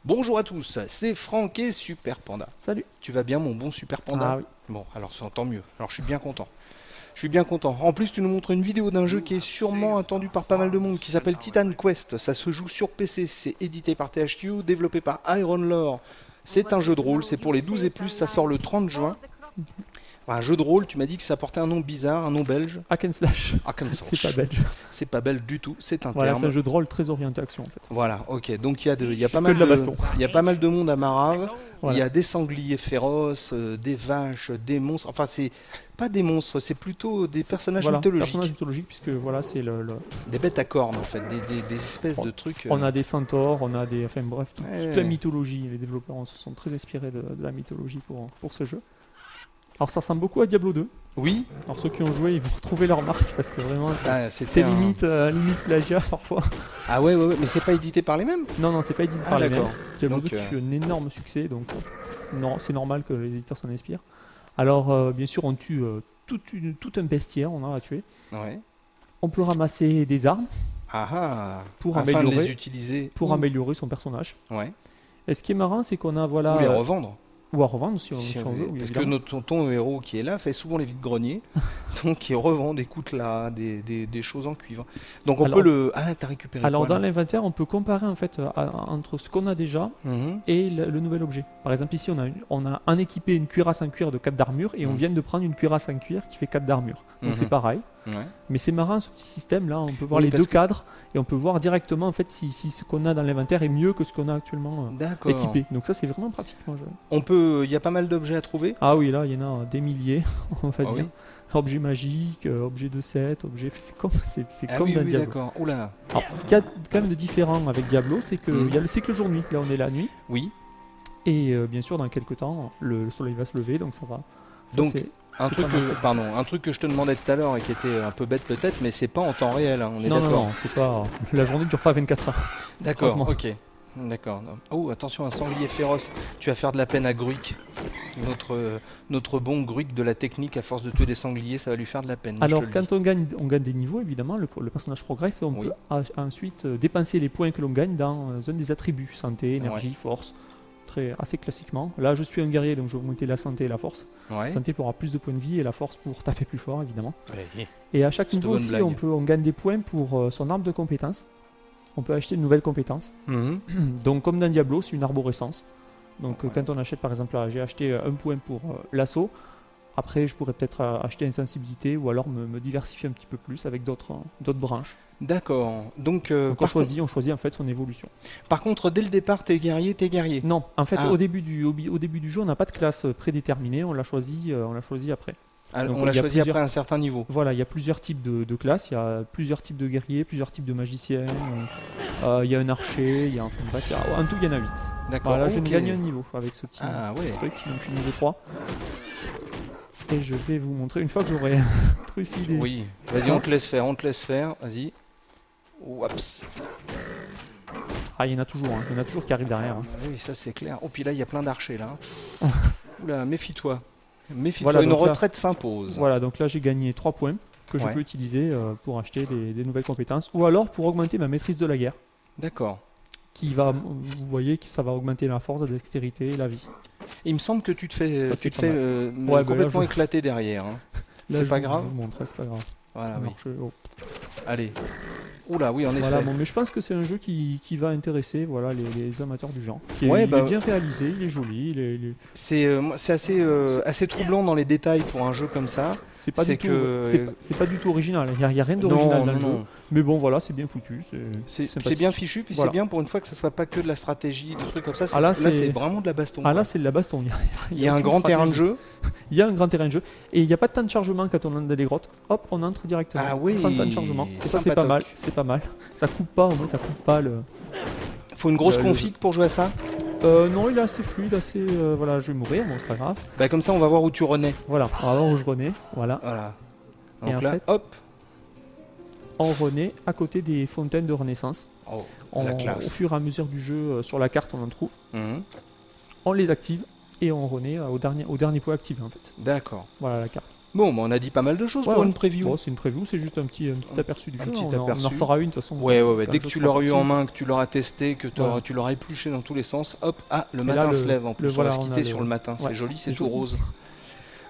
Bonjour à tous, c'est Franck et Super Panda. Salut. Tu vas bien mon bon Super Panda? Ah oui. Bon, alors ça tant mieux. Alors je suis bien content. Je suis bien content. En plus, tu nous montres une vidéo d'un jeu qui est sûrement attendu par pas mal de monde, qui s'appelle Titan Quest. Ça se joue sur PC, c'est édité par THQ, développé par Iron Lore. C'est un jeu de rôle, c'est pour les 12 et plus, ça sort le 30 juin. Un jeu de rôle, tu m'as dit que ça portait un nom bizarre, un nom belge. Hack and Slash. Hack and Slash. C'est pas belge. C'est pas belge du tout, c'est un Voilà, terme. c'est un jeu de rôle très orienté action en fait. Voilà, ok. Donc il y a pas Que mal de la baston. il y a pas mal de monde à Marave. Voilà. Il y a des sangliers féroces, des vaches, des monstres. Enfin, c'est pas des monstres, c'est plutôt des personnages mythologiques. Personnages mythologiques, puisque voilà, c'est le... Des bêtes à cornes en fait, des espèces de trucs. On a des centaures, on a des... Enfin bref, toute Ouais. la mythologie. Les développeurs se sont très inspirés de la mythologie pour ce jeu. Alors ça ressemble beaucoup à Diablo 2. Oui. Alors ceux qui ont joué, ils vont retrouver leur marque, parce que vraiment, c'est limite plagiat parfois. Ah ouais, mais c'est pas édité par les mêmes? Non, c'est pas édité par les mêmes. d'accord. Diablo Donc, 2 qui fut un énorme succès, donc non, c'est normal que les éditeurs s'en inspirent. Alors bien sûr, on tue tout un bestiaire, on a à tuer. Ouais. On peut ramasser des armes pour afin de les utiliser pour améliorer son personnage. Ouais. Et ce qui est marrant, c'est qu'on a voilà. Ou les revendre. Ou à revendre si on veut. Parce que notre tonton héros qui est là fait souvent les vides-greniers, donc il revend des coutelas, des choses en cuivre. Donc on peut le... Ah, t'as récupéré alors quoi, dans là l'inventaire, on peut comparer en fait entre ce qu'on a déjà et le nouvel objet. Par exemple ici, on a un équipé une cuirasse en cuir de 4 d'armure et on vient de prendre une cuirasse en cuir qui fait 4 d'armure. Donc c'est pareil. Ouais. Mais c'est marrant ce petit système là, on peut voir les deux cadres et on peut voir directement en fait si ce qu'on a dans l'inventaire est mieux que ce qu'on a actuellement équipé. Donc ça c'est vraiment pratique. Il y a pas mal d'objets à trouver. Ah oui, là il y en a des milliers, on va dire. Oui. Objets magiques, objets de set, objets... C'est comme dans Diablo. D'accord. Oula. Alors ce qu'il y a quand même de différent avec Diablo, c'est qu'il y a le cycle jour-nuit. Là on est la nuit. Oui. Et bien sûr dans quelques temps, le soleil va se lever, donc ça va. Ça, donc un truc que je te demandais tout à l'heure et qui était un peu bête peut-être, mais c'est pas en temps réel, hein, on est d'accord. Non, c'est pas... La journée ne dure pas 24 heures. D'accord, ok. D'accord. Oh, attention, un sanglier féroce. Tu vas faire de la peine à Gruik. Notre bon Gruik de la technique, à force de tuer des sangliers, ça va lui faire de la peine. Alors, quand on gagne des niveaux, évidemment, le personnage progresse et on peut ensuite dépenser les points que l'on gagne dans un des attributs. Santé, énergie, force. Assez classiquement. Là, je suis un guerrier, donc je vais augmenter la santé et la force. La santé pour avoir plus de points de vie et la force pour taper plus fort, évidemment. Et à chaque niveau aussi, on gagne des points pour son arbre de compétences. On peut acheter de nouvelles compétences. Donc, comme dans Diablo, c'est une arborescence. Donc, quand on achète, par exemple, là, j'ai acheté un point pour l'assaut. Après, je pourrais peut-être acheter une sensibilité ou alors me diversifier un petit peu plus avec d'autres branches. D'accord. Donc on choisit en fait son évolution. Par contre, dès le départ, t'es guerrier. Non, en fait, au début du jeu, on n'a pas de classe prédéterminée. On l'a choisi après. Donc, on l'a choisi après un certain niveau. Voilà, il y a plusieurs types de classes. Il y a plusieurs types de guerriers, plusieurs types de magiciens. Il y a un archer. Il y a en tout, il y en a 8. D'accord. Voilà, je me gagne un niveau avec ce petit truc. Donc, je suis niveau 3. Et je vais vous montrer une fois que j'aurai trucidé. Oui, vas-y, on te laisse faire, vas-y. Oups. Ah, il y en a toujours qui arrivent derrière. Oui, ça c'est clair. Oh, puis là, il y a plein d'archers là. Oula, méfie-toi. Voilà, une retraite s'impose. Voilà, donc là j'ai gagné 3 points que je peux utiliser pour acheter des nouvelles compétences ou alors pour augmenter ma maîtrise de la guerre. D'accord. Vous voyez que ça va augmenter la force, la dextérité et la vie. Il me semble que tu te fais, complètement éclater derrière. Hein. C'est pas grave. Je vous montrer, c'est pas grave. Voilà, Allez. Oula, oui, en effet. Bon, mais je pense que c'est un jeu qui va intéresser les amateurs du genre. Il est bien réalisé, il est joli. C'est assez troublant dans les détails pour un jeu comme ça. C'est pas du tout original. Il n'y a rien d'original dans le jeu. Mais bon, voilà, c'est bien foutu. C'est bien fichu, puis c'est bien pour une fois que ça soit pas que de la stratégie, des trucs comme ça. Là, c'est vraiment de la baston. Ah, là, c'est de la baston. Il y a un grand terrain de jeu. Il y a un grand terrain de jeu. Et il n'y a pas de temps de chargement quand on entre dans les grottes. Hop, on entre directement. Ah oui. Sans temps de chargement. Et ça, c'est pas mal. C'est pas mal. Ça coupe pas, au moins, ça coupe pas le. Faut une grosse config pour jouer à ça? Non, il est assez fluide, voilà, je vais mourir, bon, c'est pas grave. Bah, comme ça, on va voir où tu renais. Voilà, on va voir où je renais, voilà. Donc et là, en fait, hop. On renaît à côté des fontaines de renaissance. La classe. Au fur et à mesure du jeu, sur la carte, on en trouve. On les active et on renaît au dernier point activé, en fait. D'accord. Voilà la carte. Bon, on a dit pas mal de choses pour une preview. Bon, c'est une preview, c'est juste un petit aperçu du jeu. On en aperçu. fera une de toute façon. Ouais. Dès que tu l'auras eu en main, que tu l'auras testé, que tu l'auras épluché dans tous les sens, hop, le matin se lève en plus. On va se quitter sur le matin, c'est joli, c'est tout rose.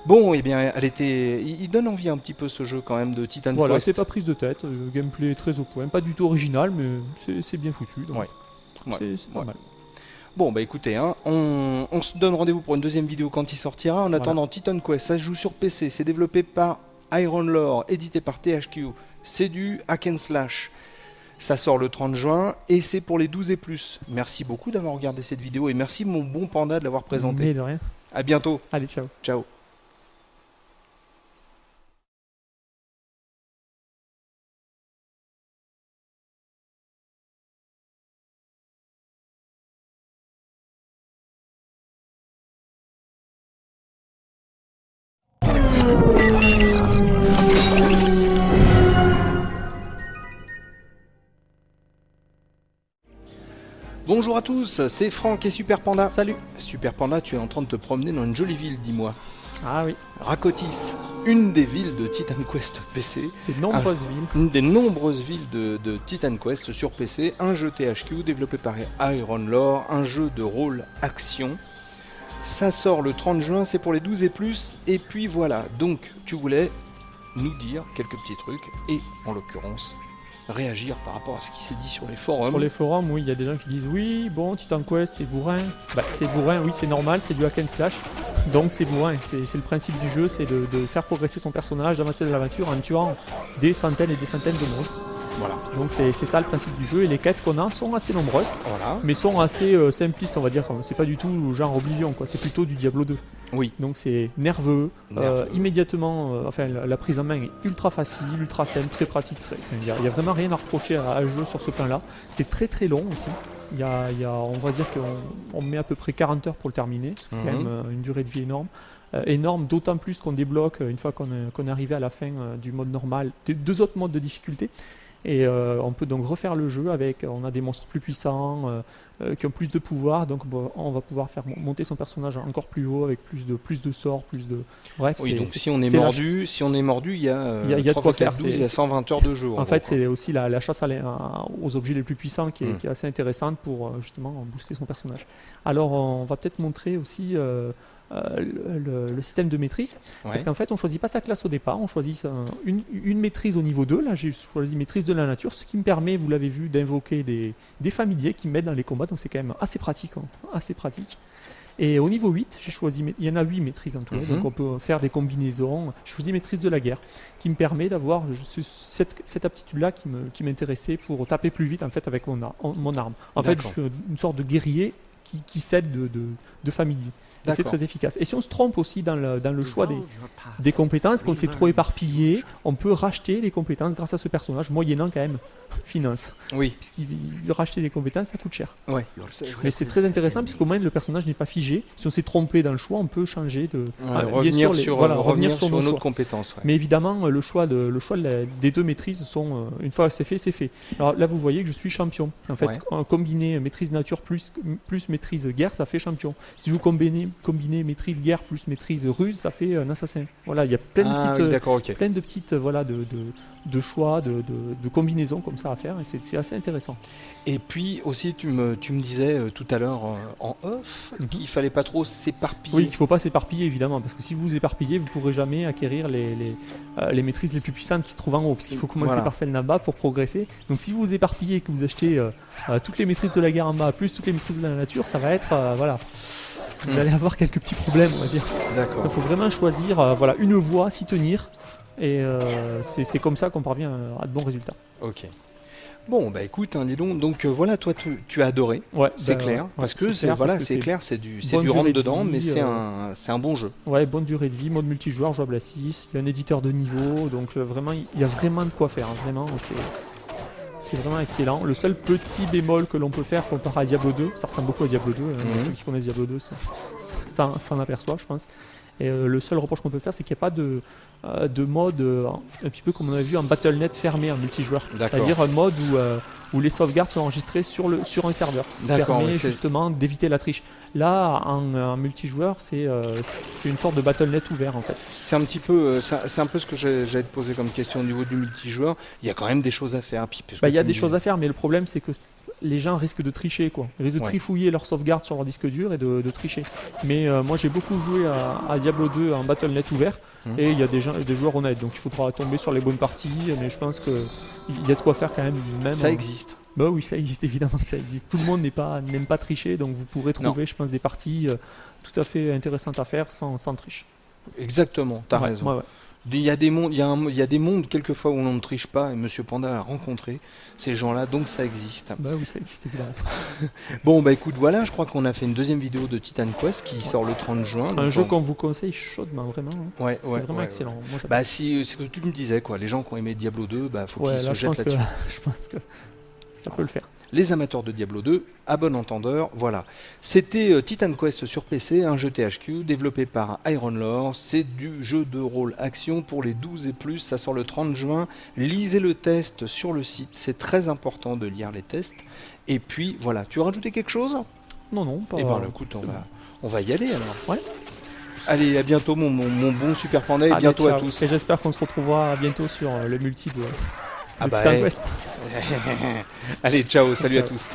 Bon, eh bien, il donne envie un petit peu ce jeu quand même de Titan Quest. Voilà, c'est pas prise de tête, gameplay très au point, pas du tout original, mais c'est bien foutu. Donc c'est pas mal. Bon, bah écoutez, on se donne rendez-vous pour une deuxième vidéo quand il sortira. En attendant, Titan Quest, ça se joue sur PC, c'est développé par Iron Lore, édité par THQ. C'est du hack and slash. Ça sort le 30 juin et c'est pour les 12 et plus. Merci beaucoup d'avoir regardé cette vidéo et merci mon bon panda de l'avoir présenté. Mais de rien. À bientôt. Allez, ciao. Ciao. Bonjour à tous, c'est Franck et Super Panda. Salut. Super Panda, tu es en train de te promener dans une jolie ville, dis-moi. Ah oui. Rakotis, une des villes de Titan Quest PC. Des nombreuses villes. Une des nombreuses villes de Titan Quest sur PC. Un jeu THQ développé par Iron Lore, un jeu de rôle action. Ça sort le 30 juin, c'est pour les 12 et plus. Et puis voilà, donc tu voulais nous dire quelques petits trucs et en l'occurrence réagir par rapport à ce qui s'est dit sur les forums. Sur les forums, oui, il y a des gens qui disent oui, bon, Titan Quest c'est bourrin. Bah, c'est bourrin, oui, c'est normal, c'est du hack and slash. Donc c'est bourrin, c'est le principe du jeu, c'est de faire progresser son personnage, d'avancer de l'aventure en tuant des centaines et des centaines de monstres. Voilà. Donc c'est ça le principe du jeu et les quêtes qu'on a sont assez nombreuses, mais sont assez simplistes, on va dire. C'est pas du tout genre Oblivion, quoi. C'est plutôt du Diablo 2. Oui. Donc c'est nerveux. Immédiatement, la prise en main est ultra facile, ultra simple, très pratique. Il y a vraiment rien à reprocher à un jeu sur ce plan-là. C'est très très long aussi. On va dire qu'on met à peu près 40 heures pour le terminer. C'est quand même une durée de vie énorme. Énorme, d'autant plus qu'on débloque une fois qu'on est arrivé à la fin du mode normal, deux autres modes de difficulté. Et on peut donc refaire le jeu on a des monstres plus puissants, qui ont plus de pouvoir, donc on va pouvoir faire monter son personnage encore plus haut avec plus de sorts, bref. Oui, donc si on est mordu, il y a de quoi faire. Il y a 120 heures de jeu. En fait, c'est aussi la chasse aux objets les plus puissants qui est assez intéressante pour justement booster son personnage. Alors on va peut-être montrer aussi le système de maîtrise, parce qu'en fait on choisit pas sa classe au départ, on choisit une maîtrise au niveau 2. Là j'ai choisi maîtrise de la nature, ce qui me permet, vous l'avez vu, d'invoquer des familiers qui m'aident dans les combats, donc c'est quand même assez pratique, assez pratique. Et au niveau 8, j'ai choisi, il y en a 8 maîtrises en tout, donc on peut faire des combinaisons. J'ai choisi maîtrise de la guerre, qui me permet d'avoir cette aptitude-là qui m'intéressait pour taper plus vite en fait avec mon arme. En fait, je suis une sorte de guerrier qui s'aide de familiers. C'est très efficace. Et si on se trompe aussi dans le choix des compétences, qu'on s'est trop éparpillé, on peut racheter les compétences grâce à ce personnage, moyennant quand même finance. Oui. Puisqu'il racheter les compétences, ça coûte cher. Ouais. Mais c'est très intéressant, puisqu'au moins le personnage n'est pas figé. Si on s'est trompé dans le choix, on peut changer revenir sur nos autre compétence. Mais évidemment, le choix des deux maîtrises sont, une fois c'est fait, c'est fait. Alors là, vous voyez que je suis champion. En fait, combiner maîtrise nature plus maîtrise guerre, ça fait champion. Si vous combinez maîtrise guerre plus maîtrise ruse, ça fait un assassin. Voilà, il y a plein de petites de choix, de combinaisons comme ça à faire, et c'est assez intéressant. Et puis aussi, tu me disais tout à l'heure en off qu'il fallait pas trop s'éparpiller. Oui, qu'il faut pas s'éparpiller évidemment, parce que si vous vous éparpillez, vous pourrez jamais acquérir les maîtrises les plus puissantes qui se trouvent en haut, parce qu'il faut commencer par celle en bas pour progresser. Donc si vous vous éparpillez et que vous achetez toutes les maîtrises de la guerre en bas, plus toutes les maîtrises de la nature, ça va être vous allez avoir quelques petits problèmes, on va dire. D'accord. Il faut vraiment choisir une voie, s'y tenir, et c'est comme ça qu'on parvient à de bons résultats. Ok. Bon, bah écoute, dis donc voilà, toi tu as adoré, c'est clair, parce que c'est clair, c'est du rentre dedans, mais c'est un bon jeu. Ouais, bonne durée de vie, mode multijoueur, jouable à 6, il y a un éditeur de niveau, donc vraiment, il y a vraiment de quoi faire, vraiment, c'est vraiment excellent. Le seul petit bémol que l'on peut faire comparé à Diablo 2, ça ressemble beaucoup à Diablo 2, ceux qui connaissent Diablo 2 s'en aperçoivent, je pense. Et le seul reproche qu'on peut faire, c'est qu'il n'y a pas de mode un petit peu comme on a vu en Battle.net fermé en multijoueur. C'est-à-dire un mode où les sauvegardes sont enregistrées sur un serveur. Ce qui permet justement d'éviter la triche. Là, en multijoueur, c'est une sorte de Battle.net ouvert en fait. C'est un petit peu, c'est un peu ce que j'allais te poser comme question au niveau du multijoueur. Il y a quand même des choses à faire. Il y a des choses à faire, mais le problème c'est que les gens risquent de tricher, quoi. Ils risquent de trifouiller leur sauvegarde sur leur disque dur et de tricher. Mais moi j'ai beaucoup joué à Diablo 2 en Battle.net ouvert. Et il y a des joueurs honnêtes, donc il faudra tomber sur les bonnes parties, mais je pense qu'il y a de quoi faire quand même. Ça existe. Bah oui, ça existe, évidemment que ça existe. Tout le monde n'aime pas tricher, donc vous pourrez trouver, je pense, des parties tout à fait intéressantes à faire sans triche. Exactement, t'as raison. Ouais. Il y a des mondes quelquefois où on ne triche pas, et Monsieur Panda a rencontré ces gens-là, donc ça existe. Bah oui, ça existe évidemment. Bon bah écoute, voilà, je crois qu'on a fait une deuxième vidéo de Titan Quest qui sort le 30 juin. Un jeu qu'on vous conseille chaudement, vraiment. Ouais, c'est vraiment excellent. Moi, bah si, c'est ce que tu me disais, quoi. Les gens qui ont aimé Diablo 2, bah faut qu'ils se jettent là-dessus. Je pense que ça peut le faire. Les amateurs de Diablo 2, à bon entendeur, voilà. C'était Titan Quest sur PC, un jeu THQ développé par Iron Lore. C'est du jeu de rôle action pour les 12 et plus. Ça sort le 30 juin. Lisez le test sur le site. C'est très important de lire les tests. Et puis voilà. Tu veux rajouter quelque chose? Non, pas. Eh ben écoute, on va y aller alors. Ouais. Allez, à bientôt mon bon Super Panda et bientôt à tous. Et j'espère qu'on se retrouvera bientôt sur le multi de Titan Quest. Allez, ciao, salut à tous.